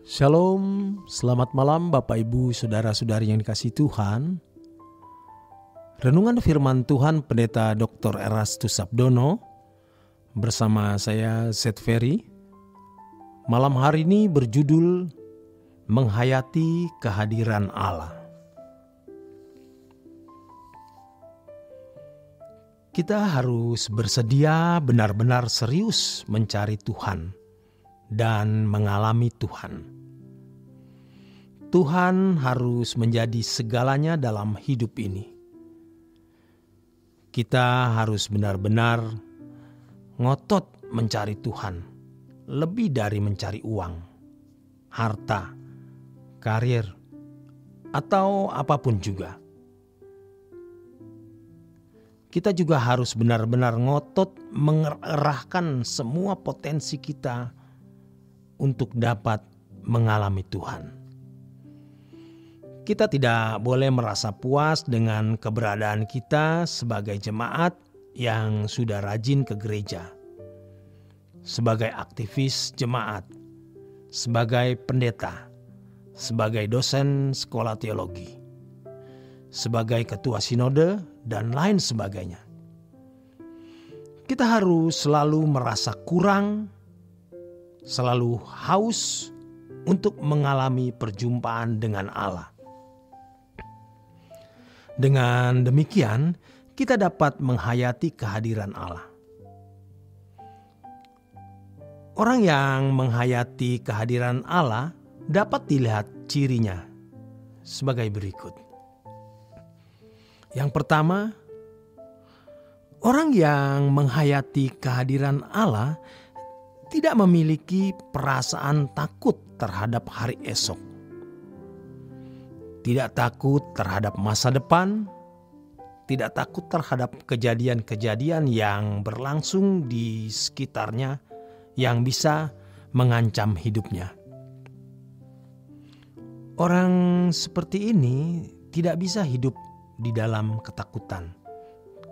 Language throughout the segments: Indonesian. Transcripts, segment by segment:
Shalom, selamat malam Bapak Ibu Saudara-saudari yang dikasihi Tuhan. Renungan firman Tuhan Pendeta Dr. Erastus Sabdono bersama saya Seth Ferry. Malam hari ini berjudul Menghayati Kehadiran Allah. Kita harus bersedia benar-benar serius mencari Tuhan dan mengalami Tuhan. Tuhan harus menjadi segalanya dalam hidup ini. Kita harus benar-benar ngotot mencari Tuhan, lebih dari mencari uang, harta, karir, atau apapun juga. Kita juga harus benar-benar ngotot mengerahkan semua potensi kita untuk dapat mengalami Tuhan. Kita tidak boleh merasa puas dengan keberadaan kita sebagai jemaat yang sudah rajin ke gereja, sebagai aktivis jemaat, sebagai pendeta, sebagai dosen sekolah teologi, sebagai ketua sinode, dan lain sebagainya. Kita harus selalu merasa kurang, selalu haus untuk mengalami perjumpaan dengan Allah. Dengan demikian, kita dapat menghayati kehadiran Allah. Orang yang menghayati kehadiran Allah dapat dilihat cirinya sebagai berikut. Yang pertama, orang yang menghayati kehadiran Allah tidak memiliki perasaan takut terhadap hari esok. Tidak takut terhadap masa depan, tidak takut terhadap kejadian-kejadian yang berlangsung di sekitarnya yang bisa mengancam hidupnya. Orang seperti ini tidak bisa hidup di dalam ketakutan,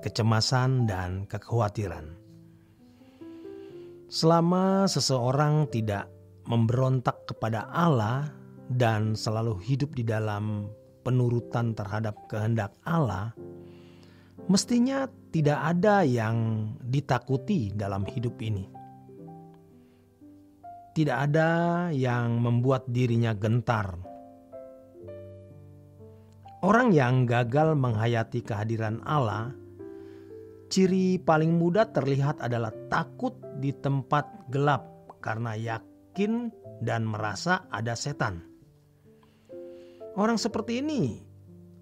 kecemasan, dan kekhawatiran. Selama seseorang tidak memberontak kepada Allah dan selalu hidup di dalam penurutan terhadap kehendak Allah, mestinya tidak ada yang ditakuti dalam hidup ini. Tidak ada yang membuat dirinya gentar. Orang yang gagal menghayati kehadiran Allah, ciri paling mudah terlihat adalah takut di tempat gelap karena yakin dan merasa ada setan. Orang seperti ini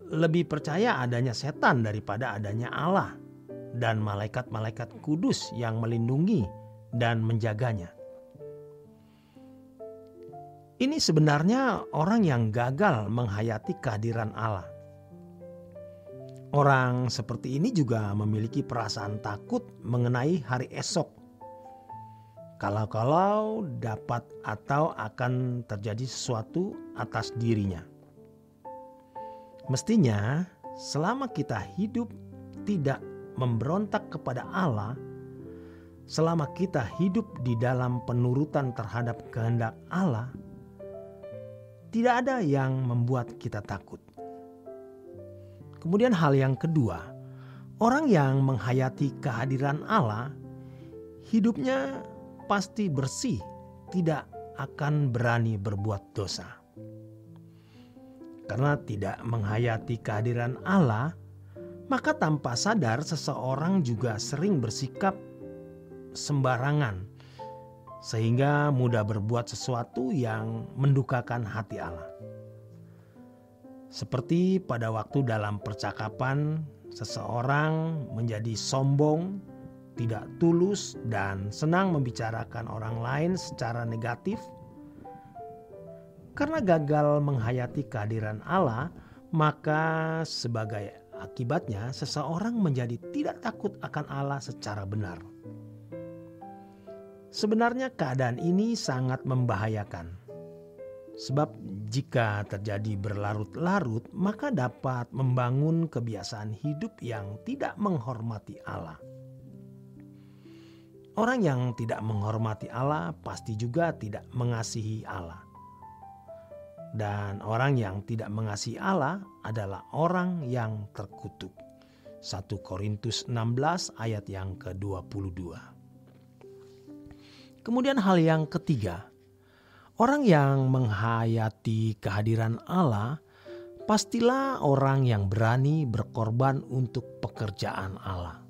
lebih percaya adanya setan daripada adanya Allah dan malaikat-malaikat kudus yang melindungi dan menjaganya. Ini sebenarnya orang yang gagal menghayati kehadiran Allah. Orang seperti ini juga memiliki perasaan takut mengenai hari esok. Kalau-kalau dapat atau akan terjadi sesuatu atas dirinya. Mestinya selama kita hidup tidak memberontak kepada Allah, selama kita hidup di dalam penurutan terhadap kehendak Allah, tidak ada yang membuat kita takut. Kemudian hal yang kedua, orang yang menghayati kehadiran Allah, hidupnya pasti bersih, tidak akan berani berbuat dosa. Karena tidak menghayati kehadiran Allah, maka tanpa sadar seseorang juga sering bersikap sembarangan, sehingga mudah berbuat sesuatu yang mendukakan hati Allah. Seperti pada waktu dalam percakapan, seseorang menjadi sombong, tidak tulus, dan senang membicarakan orang lain secara negatif. Karena gagal menghayati kehadiran Allah, maka sebagai akibatnya seseorang menjadi tidak takut akan Allah secara benar. Sebenarnya keadaan ini sangat membahayakan. Sebab jika terjadi berlarut-larut, maka dapat membangun kebiasaan hidup yang tidak menghormati Allah. Orang yang tidak menghormati Allah pasti juga tidak mengasihi Allah. Dan orang yang tidak mengasihi Allah adalah orang yang terkutuk. 1 Korintus 16 ayat yang ke-22. Kemudian hal yang ketiga, orang yang menghayati kehadiran Allah pastilah orang yang berani berkorban untuk pekerjaan Allah.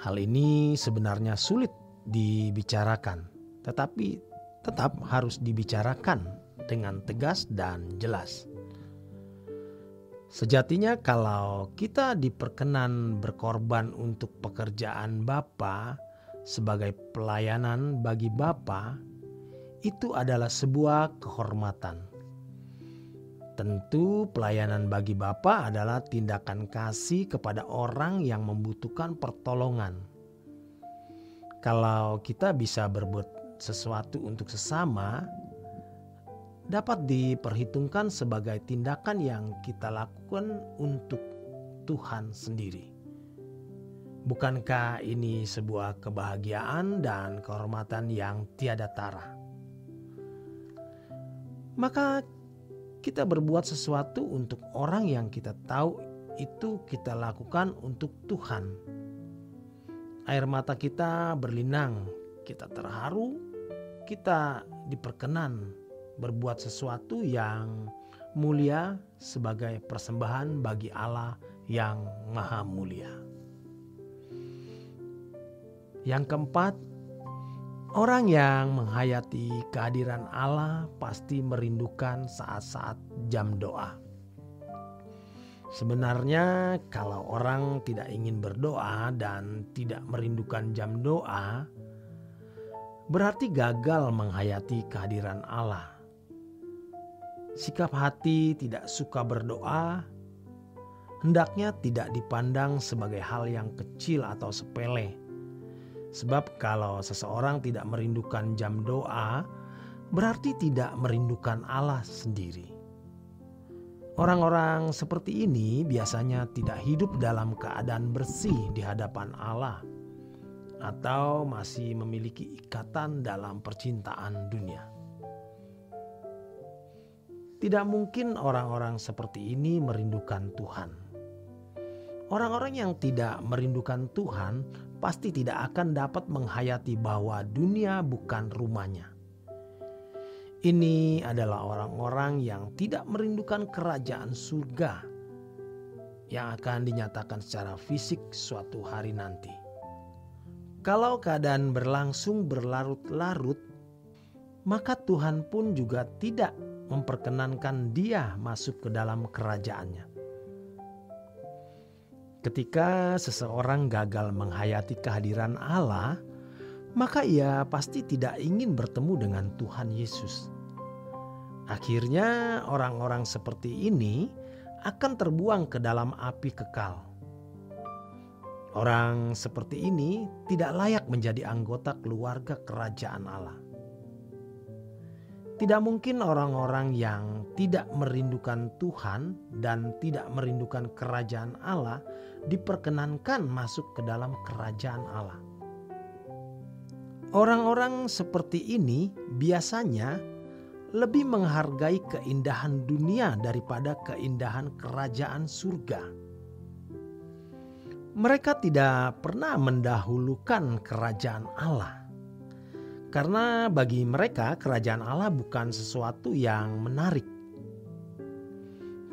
Hal ini sebenarnya sulit dibicarakan, tetapi tetap harus dibicarakan dengan tegas dan jelas. Sejatinya kalau kita diperkenan berkorban untuk pekerjaan Bapa sebagai pelayanan bagi Bapa, itu adalah sebuah kehormatan. Tentu pelayanan bagi Bapa adalah tindakan kasih kepada orang yang membutuhkan pertolongan. Kalau kita bisa berbuat sesuatu untuk sesama, dapat diperhitungkan sebagai tindakan yang kita lakukan untuk Tuhan sendiri. Bukankah ini sebuah kebahagiaan dan kehormatan yang tiada tara? Maka kita berbuat sesuatu untuk orang yang kita tahu itu kita lakukan untuk Tuhan. Air mata kita berlinang, kita terharu, kita diperkenan berbuat sesuatu yang mulia sebagai persembahan bagi Allah yang Maha Mulia. Yang keempat, orang yang menghayati kehadiran Allah pasti merindukan saat-saat jam doa. Sebenarnya kalau orang tidak ingin berdoa dan tidak merindukan jam doa, berarti gagal menghayati kehadiran Allah. Sikap hati tidak suka berdoa hendaknya tidak dipandang sebagai hal yang kecil atau sepele. Sebab kalau seseorang tidak merindukan jam doa, berarti tidak merindukan Allah sendiri. Orang-orang seperti ini biasanya tidak hidup dalam keadaan bersih di hadapan Allah, atau masih memiliki ikatan dalam percintaan dunia. Tidak mungkin orang-orang seperti ini merindukan Tuhan. Orang-orang yang tidak merindukan Tuhan pasti tidak akan dapat menghayati bahwa dunia bukan rumahnya. Ini adalah orang-orang yang tidak merindukan kerajaan surga yang akan dinyatakan secara fisik suatu hari nanti. Kalau keadaan berlangsung berlarut-larut, maka Tuhan pun juga tidak memperkenankan dia masuk ke dalam kerajaannya. Ketika seseorang gagal menghayati kehadiran Allah, maka ia pasti tidak ingin bertemu dengan Tuhan Yesus. Akhirnya orang-orang seperti ini akan terbuang ke dalam api kekal. Orang seperti ini tidak layak menjadi anggota keluarga kerajaan Allah. Tidak mungkin orang-orang yang tidak merindukan Tuhan dan tidak merindukan kerajaan Allah diperkenankan masuk ke dalam kerajaan Allah. Orang-orang seperti ini biasanya lebih menghargai keindahan dunia daripada keindahan kerajaan surga. Mereka tidak pernah mendahulukan kerajaan Allah. Karena bagi mereka kerajaan Allah bukan sesuatu yang menarik.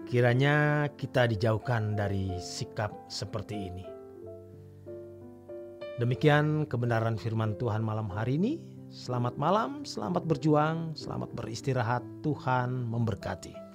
Kiranya kita dijauhkan dari sikap seperti ini. Demikian kebenaran firman Tuhan malam hari ini. Selamat malam, selamat berjuang, selamat beristirahat. Tuhan memberkati.